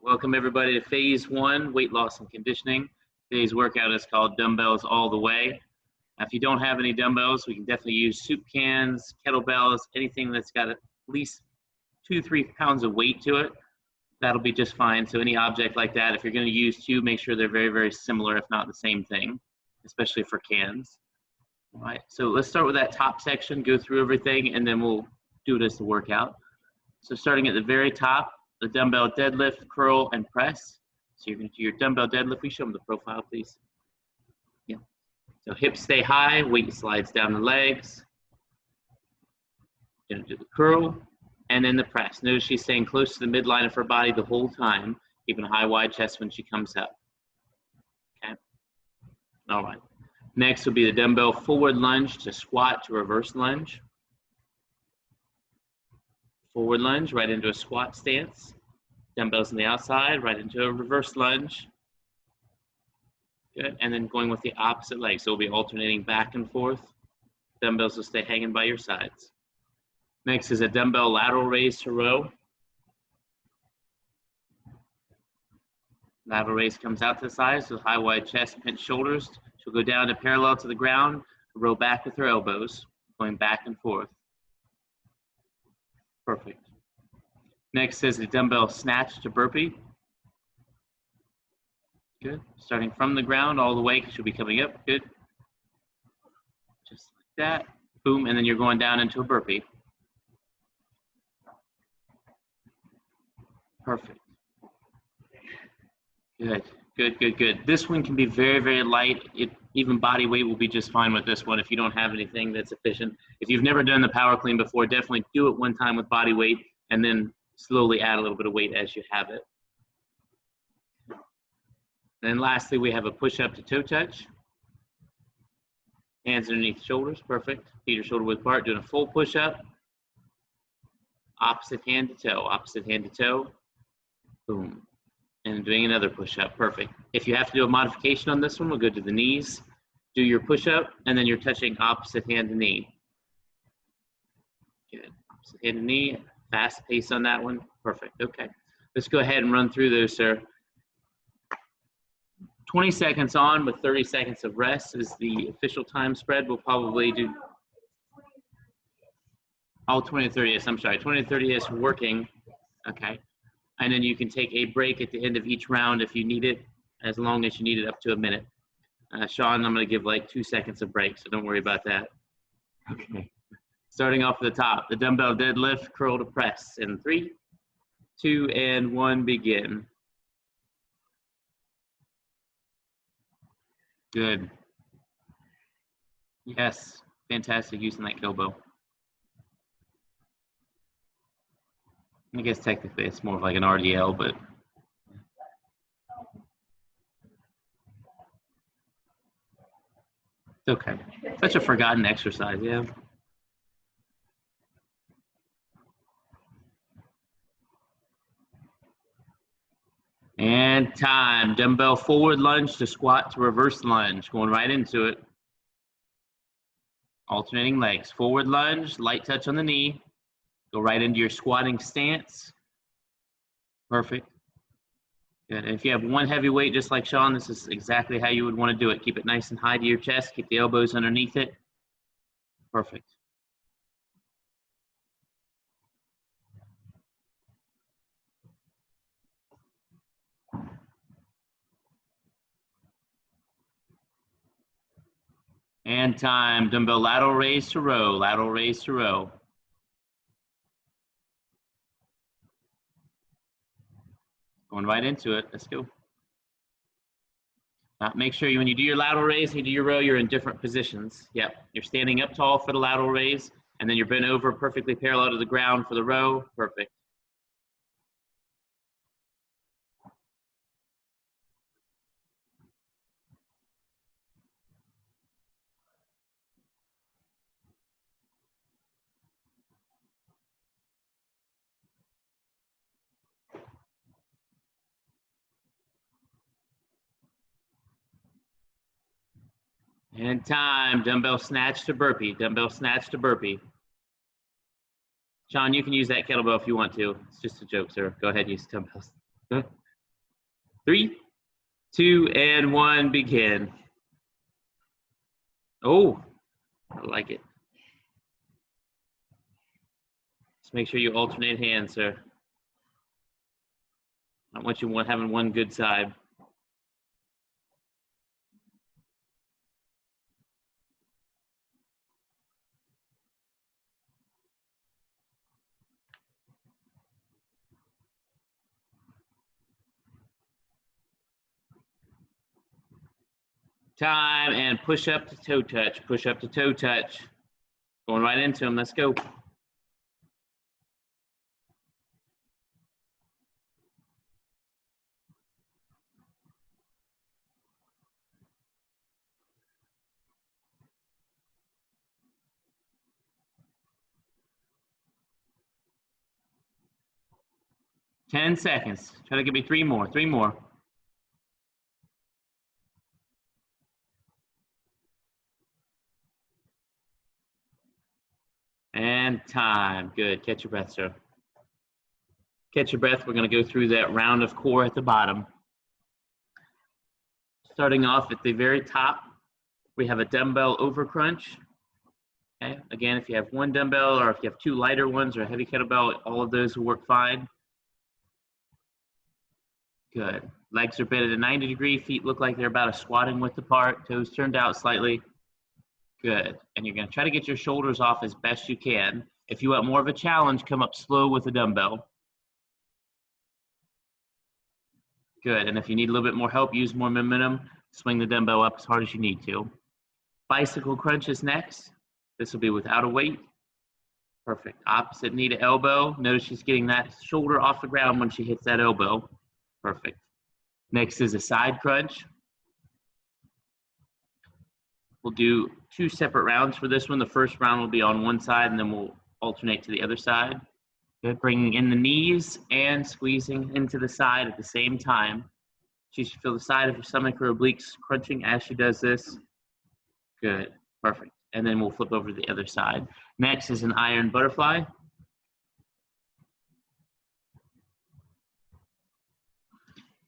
Welcome everybody to phase one, weight loss and conditioning. Today's workout is called dumbbells all the way. Now, if you don't have any dumbbells, we can definitely use soup cans, kettlebells, anything that's got at least 2-3 pounds of weight to it. That'll be just fine. So any object like that, if you're going to use two, make sure they're very, very similar, if not the same thing, especially for cans. All right, so let's start with that top section, go through everything, and then we'll do it as the workout. So starting at the very top, the dumbbell deadlift, curl, and press. So you're going to do your dumbbell deadlift. Will you show them the profile, please? Yeah. So hips stay high, weight slides down the legs. You're going to do the curl, and then the press. Notice she's staying close to the midline of her body the whole time, keeping a high, wide chest when she comes up. Okay. All right. Next will be the dumbbell forward lunge to squat to reverse lunge. Forward lunge, right into a squat stance. Dumbbells on the outside, right into a reverse lunge. Good, and then going with the opposite leg. So we'll be alternating back and forth. Dumbbells will stay hanging by your sides. Next is a dumbbell lateral raise to row. Lateral raise comes out to the sides with high, wide chest, pinch shoulders. She'll go down to parallel to the ground, row back with her elbows, going back and forth. Perfect. Next is a dumbbell snatch to burpee. Good. Starting from the ground all the way, because she'll be coming up. Good. Just like that. Boom, and then you're going down into a burpee. Perfect. Good, good, good, good. This one can be very, very light. Even body weight will be just fine with this one if you don't have anything that's efficient. If you've never done the power clean before, definitely do it one time with body weight and then slowly add a little bit of weight as you have it. Then lastly, we have a push-up to toe touch. Hands underneath shoulders, perfect. Feet are shoulder width apart, doing a full push-up. Opposite hand to toe, opposite hand to toe. Boom. And doing another push-up, perfect. If you have to do a modification on this one, we'll go to the knees. Do your push-up, and then you're touching opposite hand to knee. Good. Opposite hand to knee. Fast pace on that one. Perfect. Okay. Let's go ahead and run through those, sir. 20 seconds on with 30 seconds of rest is the official time spread. We'll probably do 20 to 30. Yes, I'm sorry. 20 to 30 is working. Okay. And then you can take a break at the end of each round if you need it, as long as you need it up to a minute. Sean, I'm going to give like 2 seconds of break, so don't worry about that. Okay. Starting off at the top, the dumbbell deadlift, curl to press in 3, 2, and 1, begin. Good. Yes, fantastic using that elbow. I guess technically it's more of like an RDL, but it's okay. Such a forgotten exercise, yeah. And time. Dumbbell forward lunge to squat to reverse lunge. Going right into it. Alternating legs. Forward lunge, light touch on the knee. Go right into your squatting stance. Perfect. Good. And if you have one heavy weight, just like Sean, this is exactly how you would want to do it. Keep it nice and high to your chest. Keep the elbows underneath it. Perfect. And time. Dumbbell lateral raise to row. Lateral raise to row. Going right into it. Let's go. Make sure when you do your lateral raise and you do your row, you're in different positions. Yep. You're standing up tall for the lateral raise, and then you're bent over perfectly parallel to the ground for the row. Perfect. And time. Dumbbell snatch to burpee. Dumbbell snatch to burpee. Sean, you can use that kettlebell if you want to. It's just a joke, sir. Go ahead, use dumbbells. 3, 2, and 1, begin. Oh, I like it. Just make sure you alternate hands, sir. I want you having one good side. Time, and push up to toe touch, push up to toe touch. Going right into him, let's go. Ten seconds. Try to give me 3 more, 3 more. And time. Good. Catch your breath, sir. Catch your breath. We're going to go through that round of core at the bottom. Starting off at the very top, we have a dumbbell over crunch. Okay. Again, if you have 1 dumbbell or if you have 2 lighter ones or a heavy kettlebell, all of those will work fine. Good. Legs are bent at a 90 degree. Feet look like they're about a squatting width apart. Toes turned out slightly. Good. And you're going to try to get your shoulders off as best you can. If you want more of a challenge, come up slow with a dumbbell. Good. And if you need a little bit more help, use more momentum. Swing the dumbbell up as hard as you need to. Bicycle crunch is next. This will be without a weight. Perfect. Opposite knee to elbow. Notice she's getting that shoulder off the ground when she hits that elbow. Perfect. Next is a side crunch. We'll do 2 separate rounds for this one. The first round will be on one side, and then we'll alternate to the other side. Good. Bringing in the knees and squeezing into the side at the same time. She should feel the side of her stomach or obliques crunching as she does this. Good. Perfect. And then we'll flip over to the other side. Next is an iron butterfly.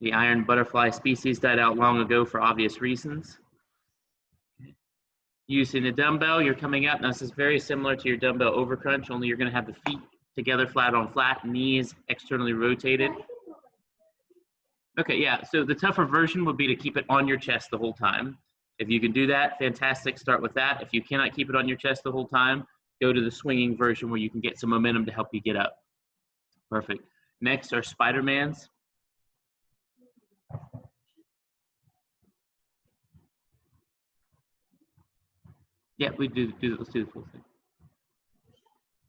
The iron butterfly species died out long ago for obvious reasons. Using a dumbbell, you're coming up. Now, this is very similar to your dumbbell over crunch, only you're going to have the feet together flat on flat, knees externally rotated. Okay, yeah, so the tougher version would be to keep it on your chest the whole time. If you can do that, fantastic, start with that. If you cannot keep it on your chest the whole time, go to the swinging version where you can get some momentum to help you get up. Perfect. Next are Spider-Mans. Yeah, let's do the full thing.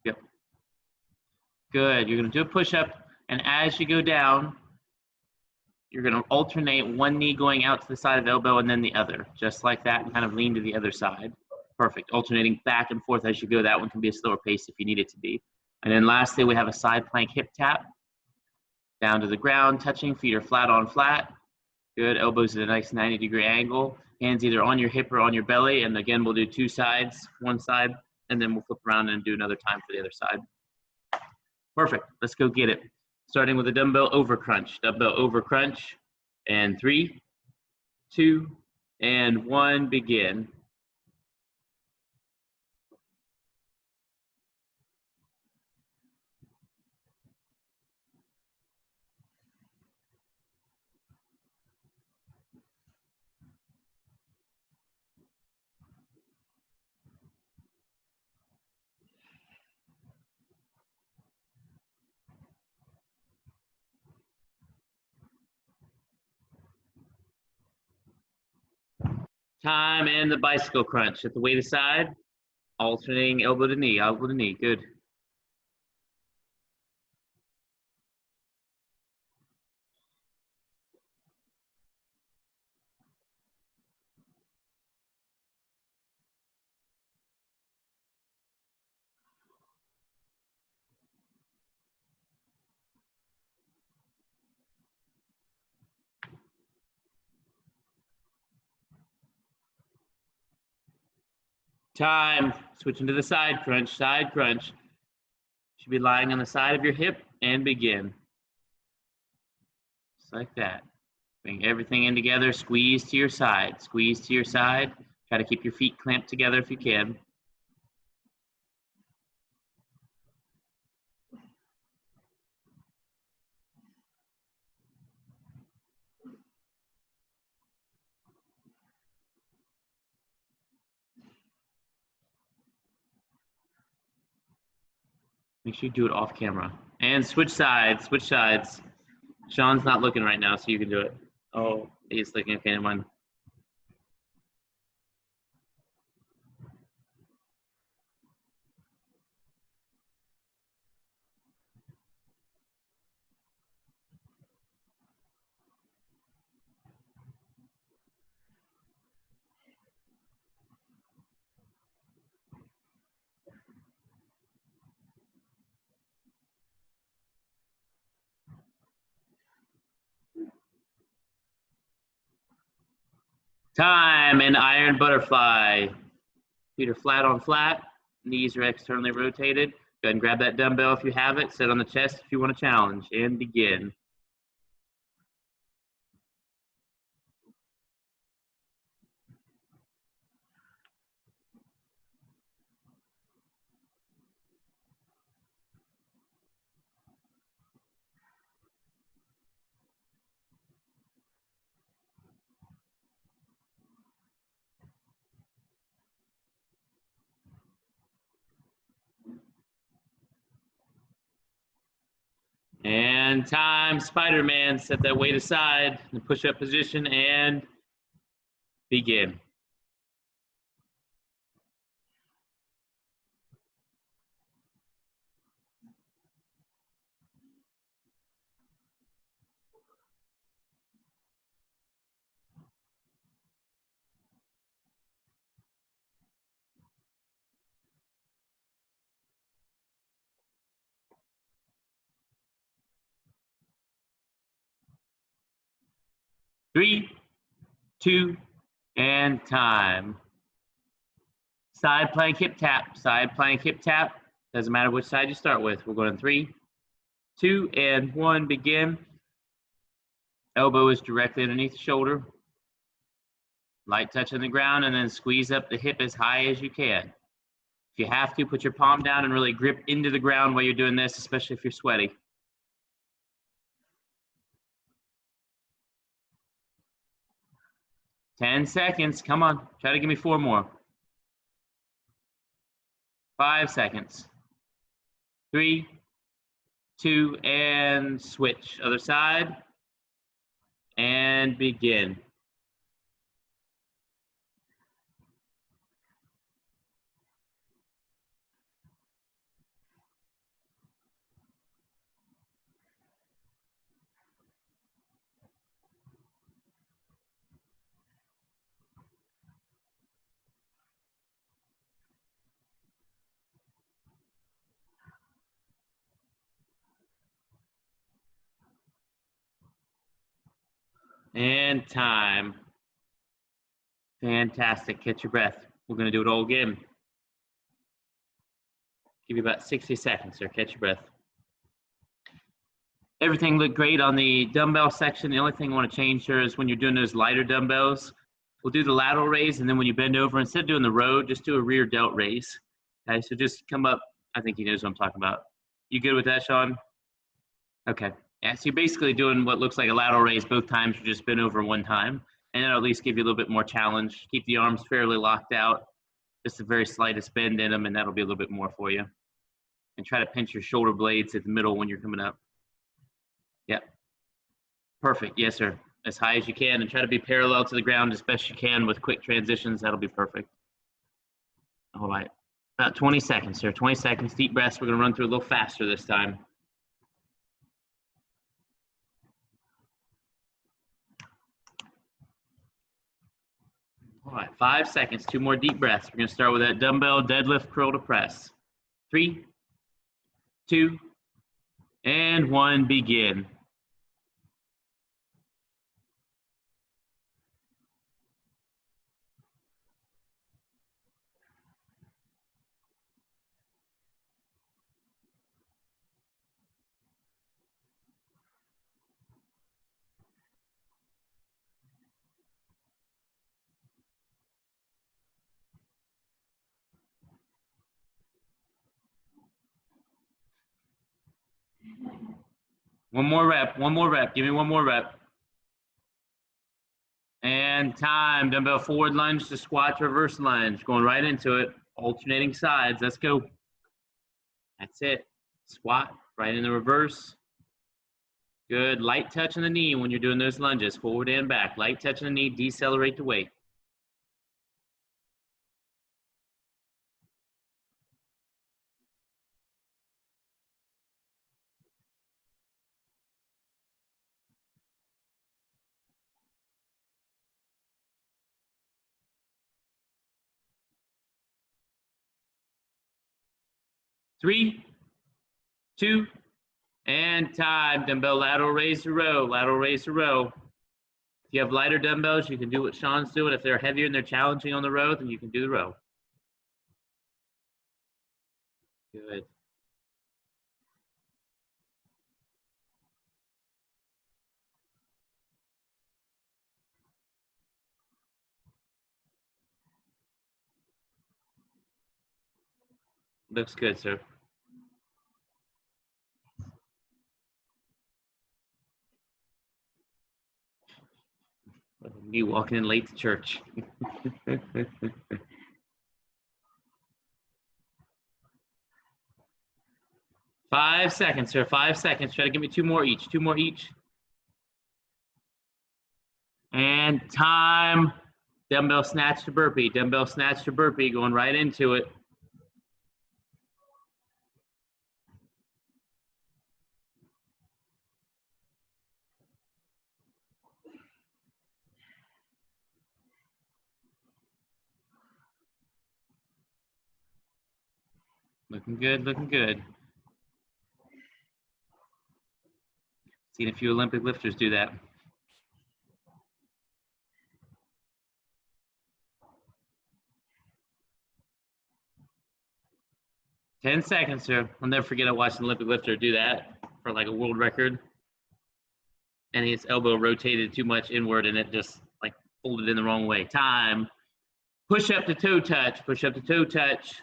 Yep. Good, you're gonna do a push-up, and as you go down, you're gonna alternate one knee going out to the side of the elbow and then the other, just like that, and kind of lean to the other side. Perfect, alternating back and forth as you go. That one can be a slower pace if you need it to be. And then lastly, we have a side plank hip tap. Down to the ground, touching, feet are flat on flat. Good, elbows at a nice 90-degree angle. Hands either on your hip or on your belly. And again, we'll do 2 sides, one side, and then we'll flip around and do another time for the other side. Perfect, let's go get it. Starting with a dumbbell over crunch. Dumbbell over crunch. And 3, 2, and 1, begin. Time, and the bicycle crunch. At the weight aside, alternating elbow to knee, good. Time, switching to the side crunch, side crunch. Should be lying on the side of your hip, and begin. Just like that. Bring everything in together, squeeze to your side, squeeze to your side. Try to keep your feet clamped together if you can. Make sure you do it off camera. And switch sides, switch sides. Sean's not looking right now, so you can do it. Oh, he's looking, okay, never mind. Time, and iron butterfly. Feet are flat on flat, knees are externally rotated. Go ahead and grab that dumbbell if you have it. Sit on the chest if you want to challenge, and begin. And time, Spider-Man, set that weight aside, the push-up position, and begin. Three, two, and time. Side plank hip tap, side plank hip tap. Doesn't matter which side you start with. We're going in 3, 2, and 1, begin. Elbow is directly underneath the shoulder. Light touch on the ground, and then squeeze up the hip as high as you can. If you have to, put your palm down and really grip into the ground while you're doing this, especially if you're sweaty. 10 seconds, come on, try to give me 4 more. 5 seconds. 3, 2, and switch. Other side, and begin. And time. Fantastic, catch your breath. We're gonna do it all again. Give you about 60 seconds, sir, catch your breath. Everything looked great on the dumbbell section. The only thing I wanna change, sir, is when you're doing those lighter dumbbells, we'll do the lateral raise, and then when you bend over, instead of doing the road, just do a rear delt raise. Okay, so just come up. I think he knows what I'm talking about. You good with that, Sean? Okay. Yeah, so you're basically doing what looks like a lateral raise both times. You just bend over one time, and it'll at least give you a little bit more challenge. Keep the arms fairly locked out, just the very slightest bend in them, and that'll be a little bit more for you. And try to pinch your shoulder blades at the middle when you're coming up. Yep. Perfect. Yes, sir. As high as you can, and try to be parallel to the ground as best you can with quick transitions. That'll be perfect. All right. About 20 seconds, sir. 20 seconds. Deep breaths. We're going to run through a little faster this time. All right, 5 seconds, 2 more deep breaths. We're gonna start with that dumbbell deadlift curl to press. 3, 2, and 1, begin. One more rep, one more rep. Give me one more rep. And time. Dumbbell forward lunge to squat to reverse lunge. Going right into it. Alternating sides. Let's go. That's it. Squat right in the reverse. Good. Light touch on the knee when you're doing those lunges. Forward and back. Light touch on the knee. Decelerate the weight. Three, two, and time. Dumbbell lateral raise to row. Lateral raise to row. If you have lighter dumbbells, you can do what Sean's doing. If they're heavier and they're challenging on the row, then you can do the row. Good. Looks good, sir. Me walking in late to church. 5 seconds, sir. 5 seconds. Try to give me two more each. Two more each. And time. Dumbbell snatch to burpee. Dumbbell snatch to burpee. Going right into it. Looking good, looking good. Seen a few Olympic lifters do that. Ten seconds, sir. I'll never forget I watched an Olympic lifter do that for like a world record. And his elbow rotated too much inward and it just like folded in the wrong way. Time. Push up to toe touch. Push up to toe touch.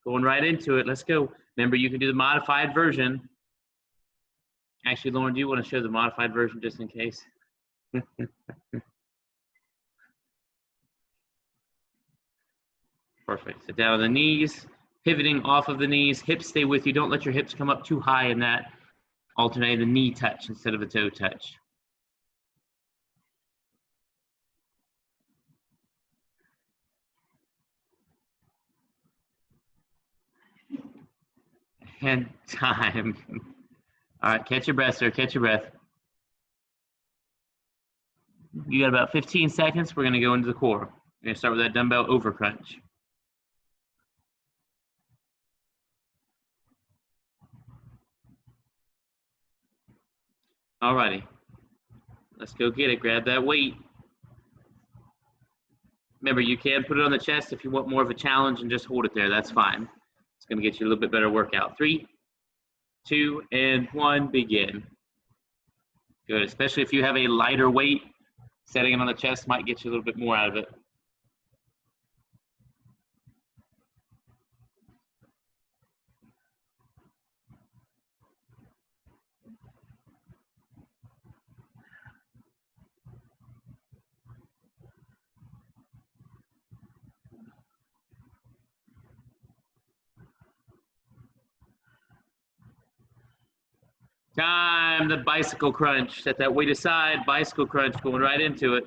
Going right into it. Let's go. Remember, you can do the modified version. Actually, Lauren, do you want to show the modified version just in case? Perfect. Sit down on the knees, pivoting off of the knees. Hips stay with you. Don't let your hips come up too high in that. Alternate the knee touch instead of a toe touch. And time. All right, catch your breath, sir. Catch your breath. You got about 15 seconds. We're going to go into the core. We're going to start with that dumbbell over crunch. All righty. Let's go get it. Grab that weight. Remember, you can put it on the chest if you want more of a challenge and just hold it there. That's fine. It's going to get you a little bit better workout. 3, 2, and 1, begin. Good, especially if you have a lighter weight, setting it on the chest might get you a little bit more out of it. Time, the bicycle crunch. Set that weight aside, bicycle crunch, going right into it.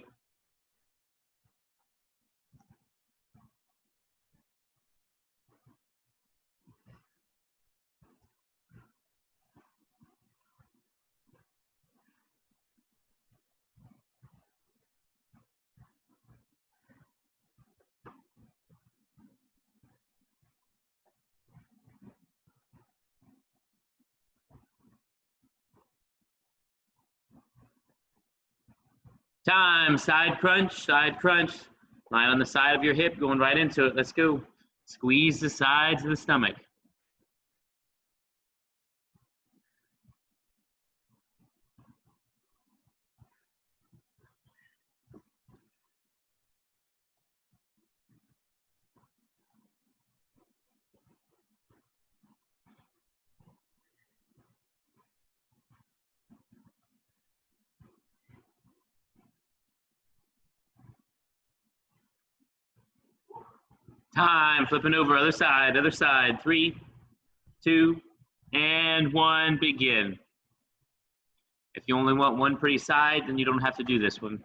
Time, side crunch, side crunch. Line on the side of your hip, going right into it. Let's go. Squeeze the sides of the stomach. Time, flipping over, other side, other side. 3, 2, and 1, begin. If you only want one pretty side, then you don't have to do this one.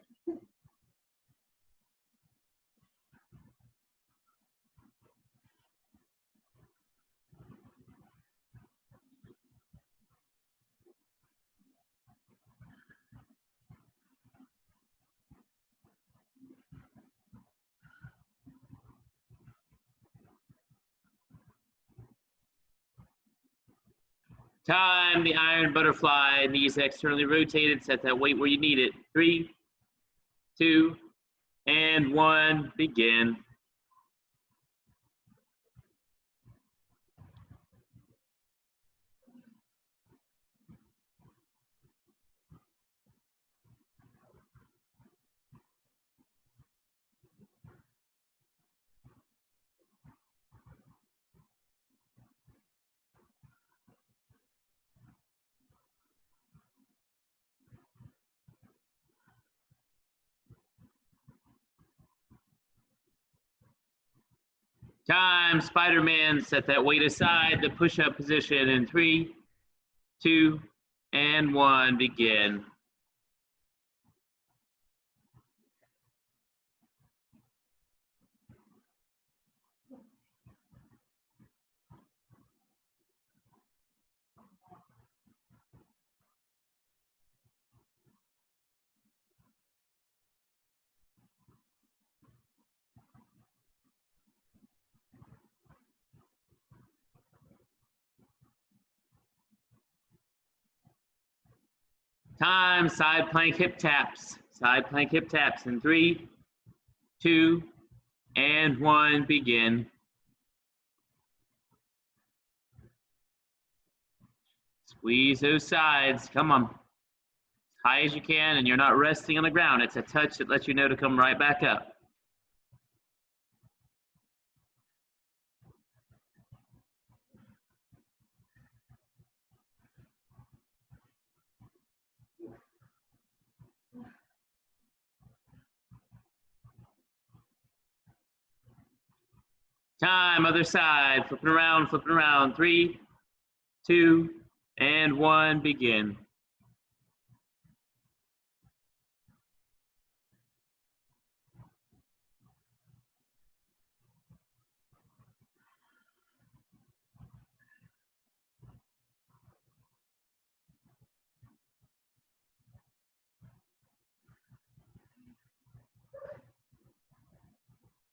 Time, the iron butterfly, knees externally rotated, set that weight where you need it. 3, 2, and 1, begin. Time, Spider-Man, set that weight aside, the push-up position in 3, 2, and 1, begin. Time, side plank hip taps. Side plank hip taps in 3, 2, and 1, begin. Squeeze those sides, come on. As high as you can, and you're not resting on the ground. It's a touch that lets you know to come right back up. Time, other side, flipping around. 3, 2, and 1, begin.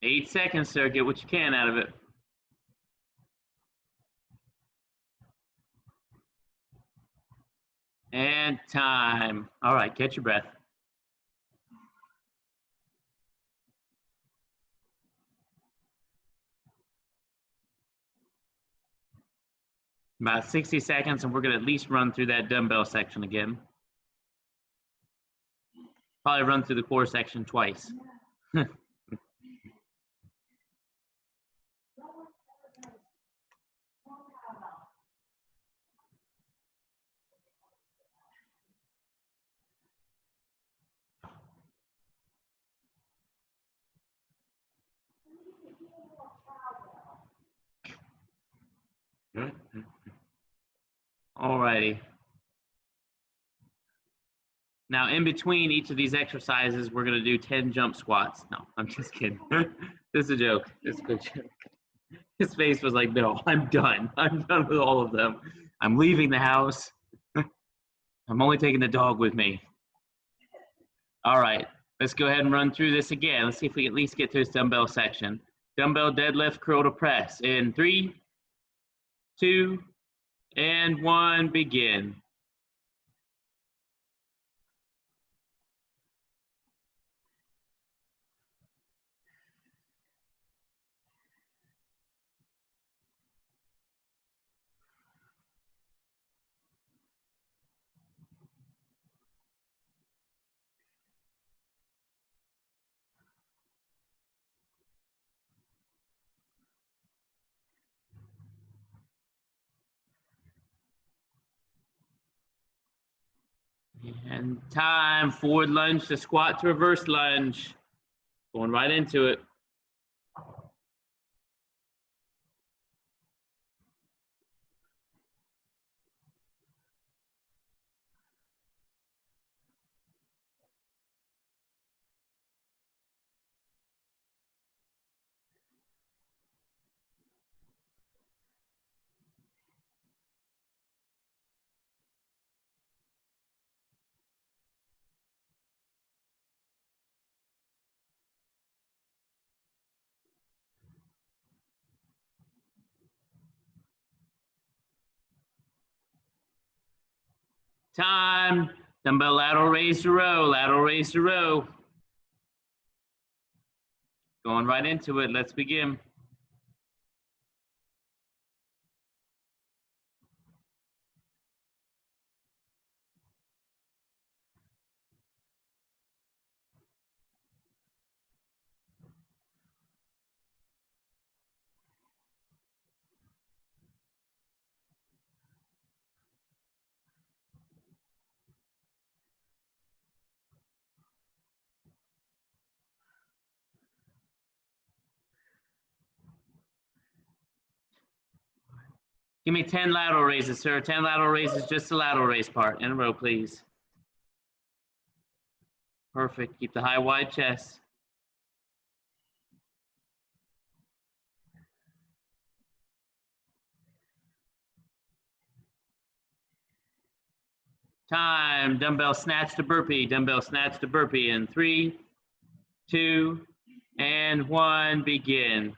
Eight seconds, sir. Get what you can out of it. And time. All right, catch your breath. About 60 seconds, and we're going to at least run through that dumbbell section again. Probably run through the core section twice. All righty. Now, in between each of these exercises, we're going to do 10 jump squats. No, I'm just kidding. This is a joke. This is a good joke. His face was like, no, I'm done. I'm done with all of them. I'm leaving the house. I'm only taking the dog with me. All right, let's go ahead and run through this again. Let's see if we can at least get to this dumbbell section. Dumbbell deadlift, curl to press. In 3, 2, and 1, begin. And time, forward lunge to squat to reverse lunge. Going right into it. Time. Dumbbell lateral raise to row, lateral raise to row. Going right into it. Let's begin. Give me 10 lateral raises, sir. 10 lateral raises, just the lateral raise part. In a row, please. Perfect. Keep the high, wide chest. Time. Dumbbell snatch to burpee. Dumbbell snatch to burpee in 3, 2, and 1. Begin.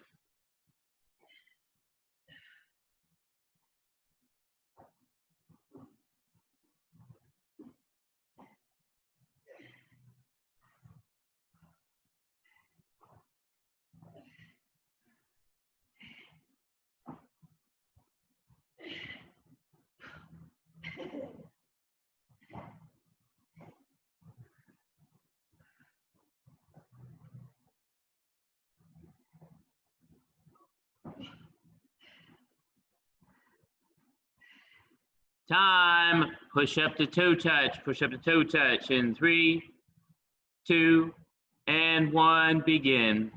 Time. Push up to toe touch. Push up to toe touch in 3, 2, and 1. Begin.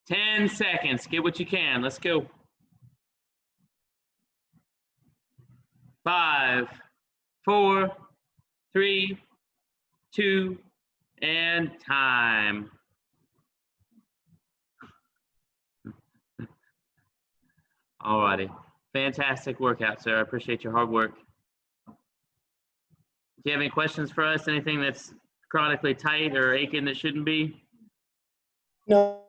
Ten seconds. Get what you can. Let's go. 5, 4, 3, 2, and time. Alrighty. Fantastic workout, sir. I appreciate your hard work. Do you have any questions for us? Anything that's chronically tight or aching that shouldn't be? No.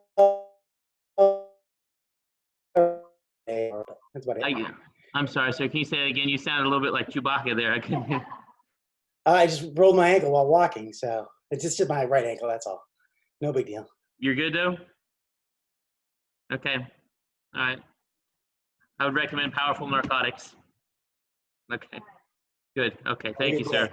That's about it. I'm sorry, sir. Can you say it again? You sounded a little bit like Chewbacca there. I couldn't hear. I just rolled my ankle while walking, so it's just my right ankle. That's all. No big deal. You're good though? Okay. All right. I would recommend powerful narcotics. Okay. Good. Okay. Thank you, sir.